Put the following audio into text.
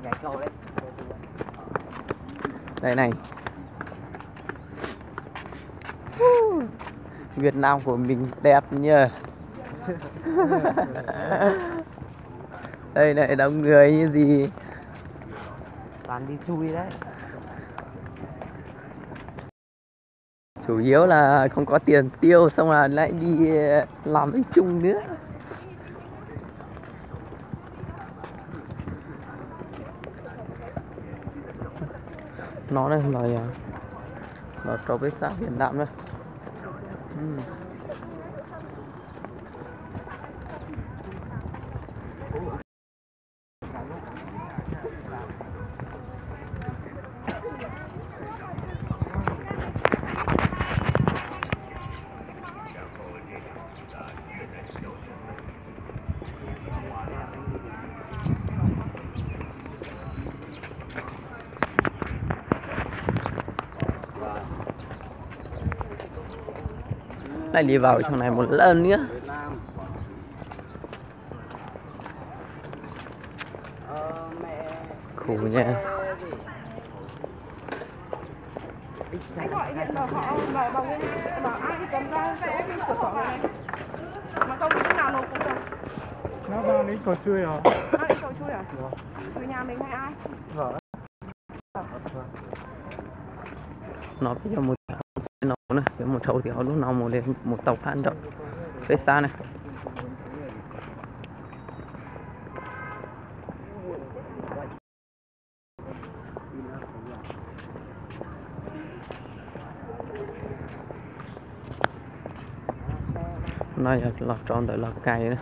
Nhảy cầu đấy. Đây này. Việt Nam của mình đẹp nhờ. Đây này, đông người như gì. Toàn đi chui đấy. Chủ yếu là không có tiền tiêu, xong là lại đi làm với chung nữa. Nó đây là trâu bếp xã Việt Nam đây. Lại đi vào trong này một lần nữa. Khổ nha. Anh gọi điện bảo họ bảo ai thì cầm ra sẽ đi sửa soạn này. Mà không lúc nào nộp cũng được. Nó đang đến cầu chui à? Nó đi cầu chui à? Từ nhà mình hay ai? Vâng. Nó bây giờ một nó này, cái một thầu thì họ lúc nào một lên một tàu phan rộng phía xa này. Này là tròn tới là cày nữa.